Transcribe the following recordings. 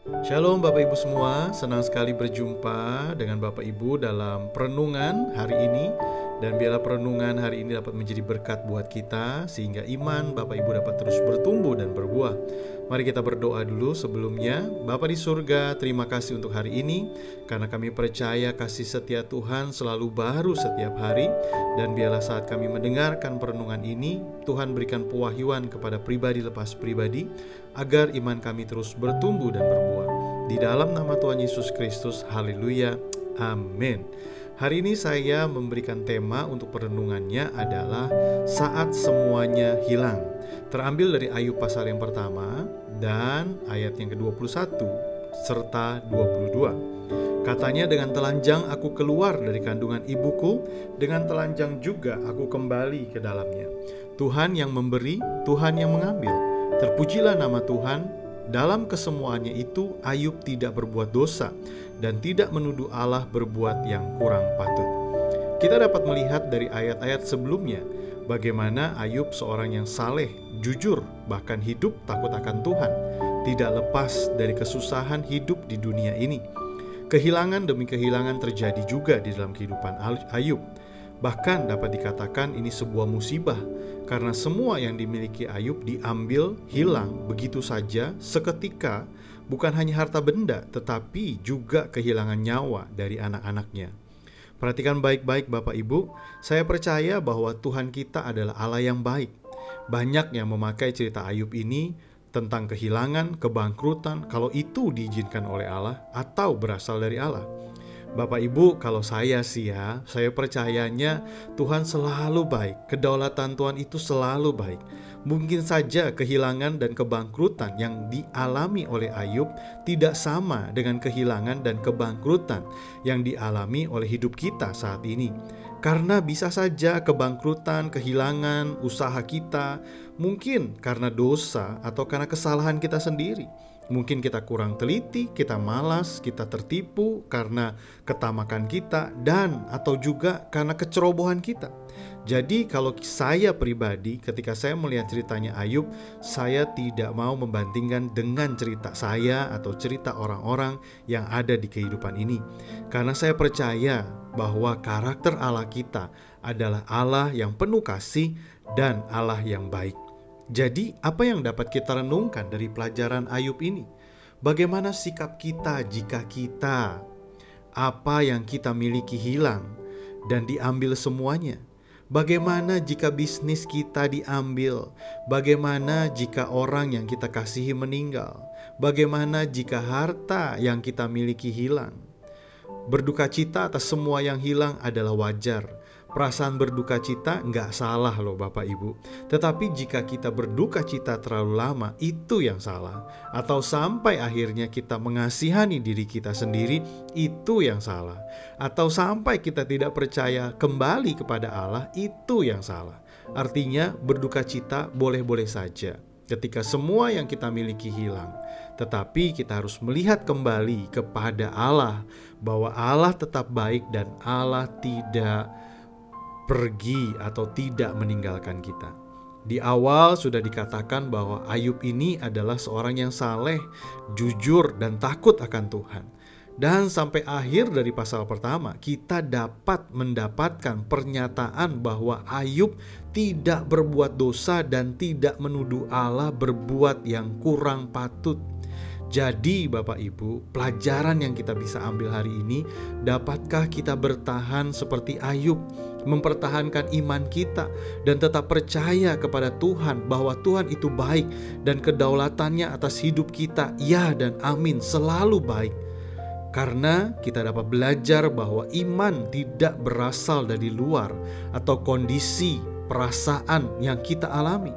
Shalom Bapak Ibu semua, senang sekali berjumpa dengan Bapak Ibu dalam perenungan hari ini. Dan biarlah perenungan hari ini dapat menjadi berkat buat kita, sehingga iman Bapak Ibu dapat terus bertumbuh dan berbuah. Mari kita berdoa dulu sebelumnya. Bapa di surga, terima kasih untuk hari ini, karena kami percaya kasih setia Tuhan selalu baru setiap hari. Dan biarlah saat kami mendengarkan perenungan ini, Tuhan berikan pewahyuan kepada pribadi lepas pribadi, agar iman kami terus bertumbuh dan berbuah. Di dalam nama Tuhan Yesus Kristus, haleluya, amin. Hari ini saya memberikan tema untuk perenungannya adalah saat semuanya hilang. Terambil dari Ayub pasal yang pertama dan ayat yang ke-21 serta 22. Katanya, dengan telanjang aku keluar dari kandungan ibuku, dengan telanjang juga aku kembali ke dalamnya. Tuhan yang memberi, Tuhan yang mengambil. Terpujilah nama Tuhan. Dalam kesemuannya itu Ayub tidak berbuat dosa dan tidak menuduh Allah berbuat yang kurang patut. Kita dapat melihat dari ayat-ayat sebelumnya bagaimana Ayub seorang yang saleh, jujur, bahkan hidup takut akan Tuhan, tidak lepas dari kesusahan hidup di dunia ini. Kehilangan demi kehilangan terjadi juga di dalam kehidupan Ayub. Bahkan dapat dikatakan ini sebuah musibah, karena semua yang dimiliki Ayub diambil, hilang begitu saja seketika. Bukan hanya harta benda, tetapi juga kehilangan nyawa dari anak-anaknya. Perhatikan baik-baik Bapak Ibu, saya percaya bahwa Tuhan kita adalah Allah yang baik. Banyak yang memakai cerita Ayub ini tentang kehilangan, kebangkrutan, kalau itu diizinkan oleh Allah atau berasal dari Allah. Bapak Ibu, kalau saya percayanya Tuhan selalu baik. Kedaulatan Tuhan itu selalu baik. Mungkin saja kehilangan dan kebangkrutan yang dialami oleh Ayub tidak sama dengan kehilangan dan kebangkrutan yang dialami oleh hidup kita saat ini. Karena bisa saja kebangkrutan, kehilangan usaha kita mungkin karena dosa atau karena kesalahan kita sendiri. Mungkin kita kurang teliti, kita malas, kita tertipu karena ketamakan kita, dan atau juga karena kecerobohan kita. Jadi kalau saya pribadi, ketika saya melihat ceritanya Ayub, saya tidak mau membandingkan dengan cerita saya atau cerita orang-orang yang ada di kehidupan ini. Karena saya percaya bahwa karakter Allah kita adalah Allah yang penuh kasih dan Allah yang baik. Jadi, apa yang dapat kita renungkan dari pelajaran Ayub ini? Bagaimana sikap kita jika apa yang kita miliki hilang dan diambil semuanya? Bagaimana jika bisnis kita diambil? Bagaimana jika orang yang kita kasihi meninggal? Bagaimana jika harta yang kita miliki hilang? Berduka cita atas semua yang hilang adalah wajar. Perasaan berduka cita nggak salah loh Bapak Ibu. Tetapi jika kita berduka cita terlalu lama, itu yang salah. Atau sampai akhirnya kita mengasihani diri kita sendiri, itu yang salah. Atau sampai kita tidak percaya kembali kepada Allah, itu yang salah. Artinya berduka cita boleh-boleh saja ketika semua yang kita miliki hilang. Tetapi kita harus melihat kembali kepada Allah, bahwa Allah tetap baik dan Allah tidak pergi atau tidak meninggalkan kita. Di awal sudah dikatakan bahwa Ayub ini adalah seorang yang saleh, jujur, dan takut akan Tuhan. Dan sampai akhir dari pasal pertama, kita dapat mendapatkan pernyataan bahwa Ayub tidak berbuat dosa dan tidak menuduh Allah berbuat yang kurang patut. Jadi Bapak Ibu, pelajaran yang kita bisa ambil hari ini, dapatkah kita bertahan seperti Ayub, mempertahankan iman kita dan tetap percaya kepada Tuhan bahwa Tuhan itu baik dan kedaulatannya atas hidup kita, ya dan amin, selalu baik. Karena kita dapat belajar bahwa iman tidak berasal dari luar atau kondisi perasaan yang kita alami.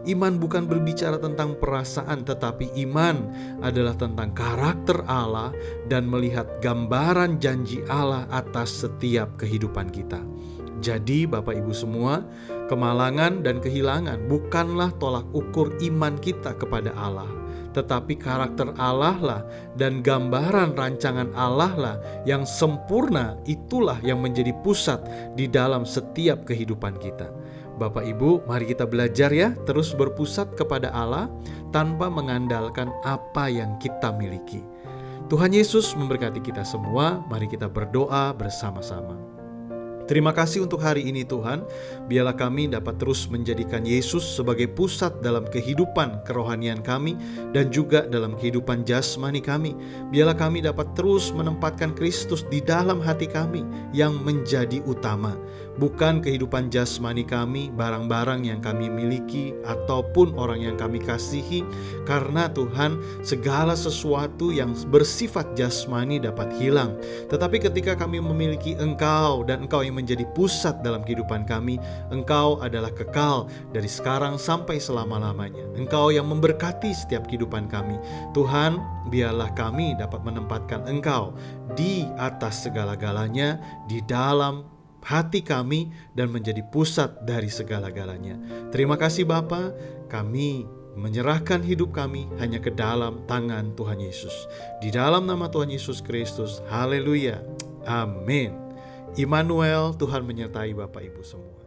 Iman bukan berbicara tentang perasaan, tetapi iman adalah tentang karakter Allah dan melihat gambaran janji Allah atas setiap kehidupan kita. Jadi Bapak Ibu semua, kemalangan dan kehilangan bukanlah tolak ukur iman kita kepada Allah, tetapi karakter Allah lah dan gambaran rancangan Allah lah yang sempurna, itulah yang menjadi pusat di dalam setiap kehidupan kita. Bapak Ibu, mari kita belajar ya, terus berpusat kepada Allah tanpa mengandalkan apa yang kita miliki. Tuhan Yesus memberkati kita semua, mari kita berdoa bersama-sama. Terima kasih untuk hari ini Tuhan, biarlah kami dapat terus menjadikan Yesus sebagai pusat dalam kehidupan kerohanian kami dan juga dalam kehidupan jasmani kami. Biarlah kami dapat terus menempatkan Kristus di dalam hati kami yang menjadi utama. Bukan kehidupan jasmani kami, barang-barang yang kami miliki, ataupun orang yang kami kasihi. Karena Tuhan, segala sesuatu yang bersifat jasmani dapat hilang. Tetapi ketika kami memiliki Engkau dan Engkau yang menjadi pusat dalam kehidupan kami, Engkau adalah kekal dari sekarang sampai selama-lamanya. Engkau yang memberkati setiap kehidupan kami. Tuhan, biarlah kami dapat menempatkan Engkau di atas segala-galanya, di dalam hati kami dan menjadi pusat dari segala-galanya. Terima kasih Bapa, kami menyerahkan hidup kami hanya ke dalam tangan Tuhan Yesus. Di dalam nama Tuhan Yesus Kristus, haleluya, amin. Immanuel, Tuhan menyertai Bapak Ibu semua.